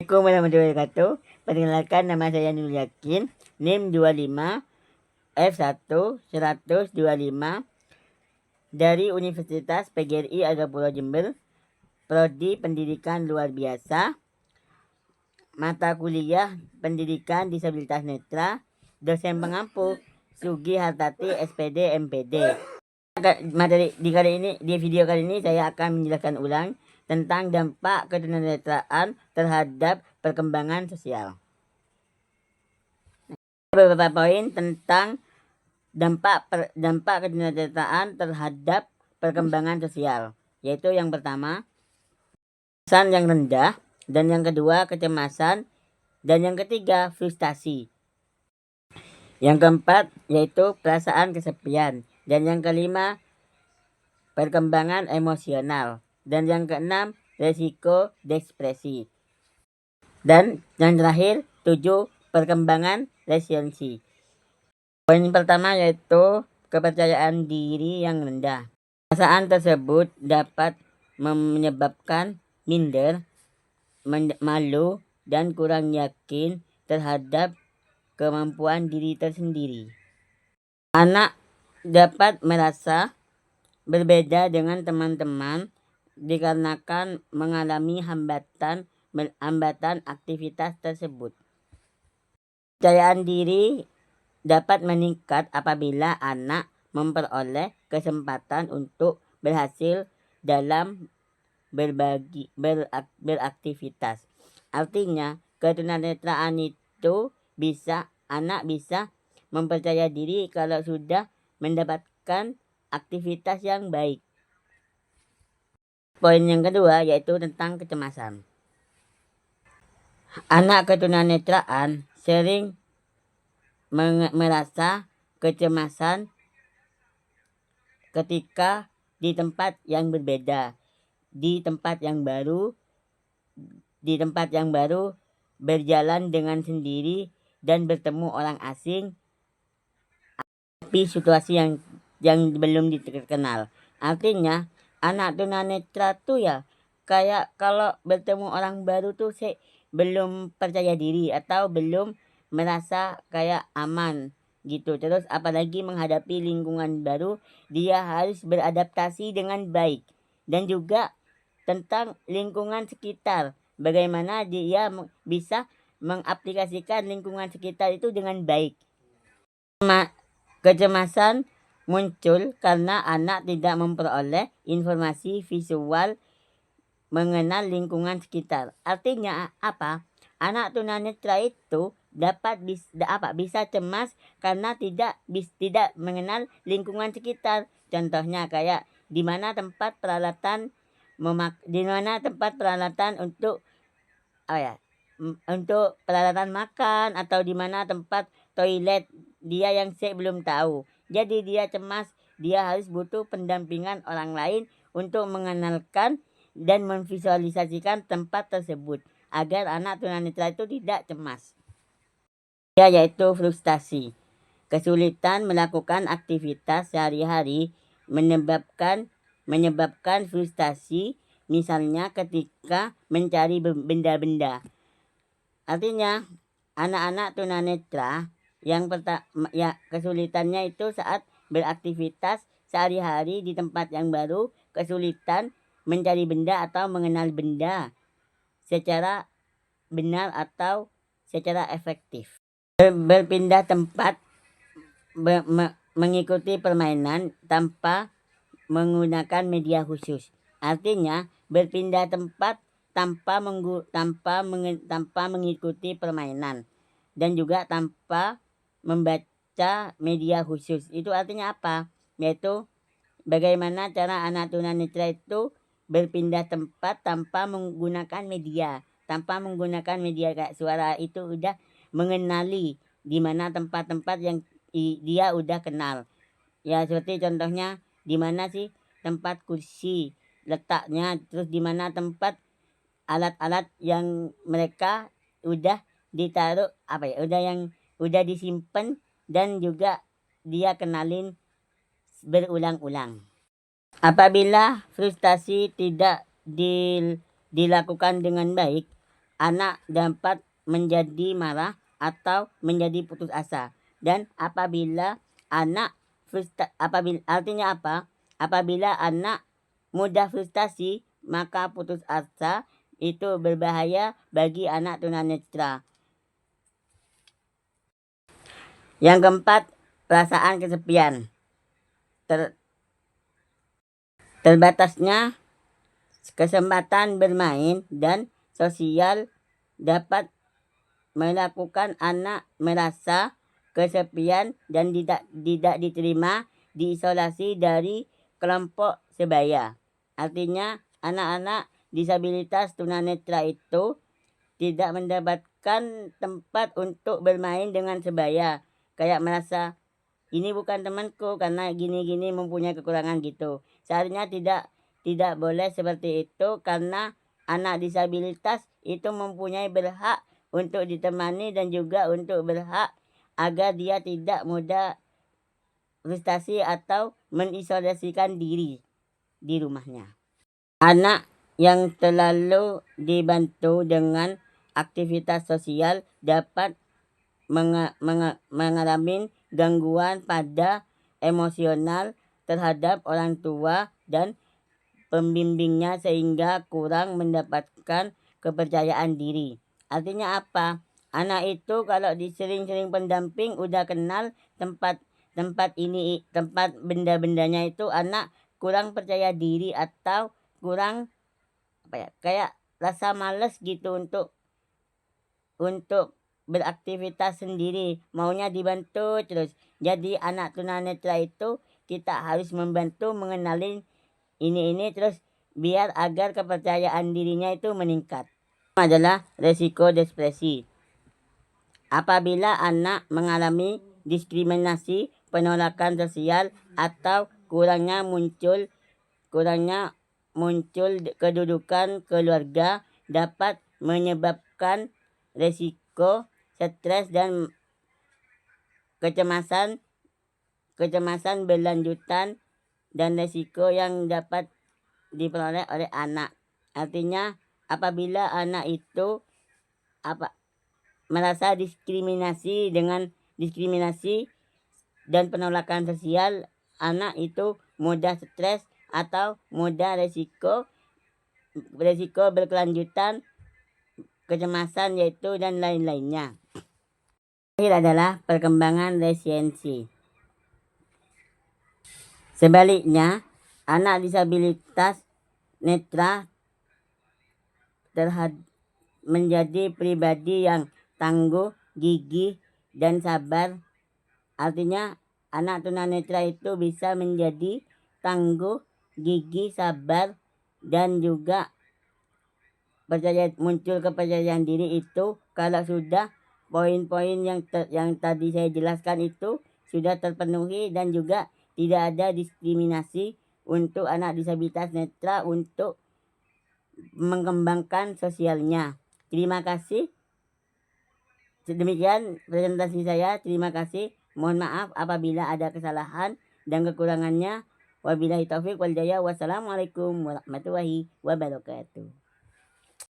Assalamualaikum warahmatullahi wabarakatuh. Perkenalkan, nama saya Nur Yakin, NIM 25 F1 125 dari Universitas PGRI Agapura Jember, Prodi Pendidikan Luar Biasa, mata kuliah Pendidikan Disabilitas Netra, dosen pengampu Sugi Hartati SPD MPD. Di video kali ini saya akan menjelaskan ulang tentang dampak ketunanetraan terhadap perkembangan sosial. Beberapa poin tentang dampak ketunanetraan terhadap perkembangan sosial, yaitu yang pertama, kecemasan yang rendah, dan yang kedua kecemasan, dan yang ketiga frustasi. Yang keempat yaitu perasaan kesepian, dan yang kelima perkembangan emosional, dan yang keenam resiko depresi, dan yang terakhir 7 perkembangan resiliensi. Poin pertama yaitu kepercayaan diri yang rendah. Perasaan tersebut dapat menyebabkan minder, malu, dan kurang yakin terhadap kemampuan diri tersendiri. Anak dapat merasa berbeda dengan teman-teman dikarenakan mengalami hambatan aktivitas tersebut. Kepercayaan diri dapat meningkat apabila anak memperoleh kesempatan untuk berhasil dalam beraktivitas. Artinya, ketunanetraan itu anak bisa mempercaya diri kalau sudah mendapatkan aktivitas yang baik. Poin yang kedua yaitu tentang kecemasan. Anak ketunanetraan sering merasa kecemasan ketika di tempat yang berbeda, di tempat yang baru, berjalan dengan sendiri dan bertemu orang asing, tapi situasi yang belum dikenal. Artinya anak tunanetra tuh ya kayak kalau bertemu orang baru tuh belum percaya diri atau belum merasa kayak aman gitu. Terus apalagi menghadapi lingkungan baru, dia harus beradaptasi dengan baik. Dan juga tentang lingkungan sekitar, bagaimana dia bisa mengaplikasikan lingkungan sekitar itu dengan baik. Kecemasan muncul karena anak tidak memperoleh informasi visual mengenal lingkungan sekitar. Artinya apa? Anak tunanetra itu bisa cemas karena tidak mengenal lingkungan sekitar. Contohnya kayak di mana tempat peralatan untuk untuk peralatan makan, atau di mana tempat toilet dia yang belum tahu. Jadi dia cemas, dia harus butuh pendampingan orang lain untuk mengenalkan dan memvisualisasikan tempat tersebut agar anak tunanetra itu tidak cemas. Yaitu frustasi. Kesulitan melakukan aktivitas sehari-hari menyebabkan frustasi, misalnya ketika mencari benda-benda. Artinya anak-anak tunanetra yang kesulitannya itu saat beraktivitas sehari-hari di tempat yang baru, kesulitan mencari benda atau mengenal benda secara benar atau secara efektif. Berpindah tempat, mengikuti permainan tanpa menggunakan media khusus. Artinya berpindah tempat tanpa mengikuti permainan, dan juga tanpa membaca media khusus. Itu artinya apa? Yaitu bagaimana cara anak tunanetra itu berpindah tempat tanpa menggunakan media. Kayak suara itu udah mengenali di mana tempat-tempat yang dia udah kenal. Ya seperti contohnya di mana sih tempat kursi letaknya, terus di mana tempat alat-alat yang mereka udah ditaruh udah disimpan, dan juga dia kenalin berulang-ulang. Apabila frustasi tidak dilakukan dengan baik, anak dapat menjadi marah atau menjadi putus asa. Dan apabila anak artinya apa? Apabila anak mudah frustasi, maka putus asa itu berbahaya bagi anak tunanetra. Yang keempat, perasaan kesepian. Terbatasnya kesempatan bermain dan sosial dapat melakukan anak merasa kesepian dan tidak diterima, diisolasi dari kelompok sebaya. Artinya anak-anak disabilitas tunanetra itu tidak mendapatkan tempat untuk bermain dengan sebaya. Kayak merasa ini bukan temanku karena gini-gini mempunyai kekurangan gitu. Seharusnya tidak boleh seperti itu karena anak disabilitas itu mempunyai berhak untuk ditemani dan juga untuk berhak agar dia tidak mudah frustasi atau mengisolasikan diri di rumahnya. Anak yang terlalu dibantu dengan aktivitas sosial dapat mengalami gangguan pada emosional terhadap orang tua dan pembimbingnya sehingga kurang mendapatkan kepercayaan diri. Artinya apa? Anak itu kalau disering-sering pendamping udah kenal tempat benda-bendanya itu, anak kurang percaya diri atau kurang kayak rasa males gitu untuk beraktivitas sendiri, maunya dibantu terus. Jadi anak tunanetra itu kita harus membantu mengenalin ini terus biar agar kepercayaan dirinya itu meningkat. Adalah resiko depresi. Apabila anak mengalami diskriminasi, penolakan sosial atau kurangnya muncul kedudukan keluarga dapat menyebabkan resiko stres dan kecemasan berlanjutan dan resiko yang dapat diperoleh oleh anak. Artinya apabila anak itu merasa diskriminasi dan penolakan sosial, anak itu mudah stres atau mudah resiko berkelanjutan, kecemasan yaitu dan lain-lainnya. Terakhir adalah perkembangan resiliensi. Sebaliknya, anak disabilitas netra menjadi pribadi yang tangguh, gigih, dan sabar. Artinya anak tunanetra itu bisa menjadi tangguh, gigih, sabar, dan juga muncul kepercayaan diri itu kalau sudah poin-poin yang tadi saya jelaskan itu sudah terpenuhi dan juga tidak ada diskriminasi untuk anak disabilitas netra untuk mengembangkan sosialnya. Terima kasih. Demikian presentasi saya. Terima kasih. Mohon maaf apabila ada kesalahan dan kekurangannya. Wabillahi taufiq wal hidayah. Wassalamualaikum warahmatullahi wabarakatuh.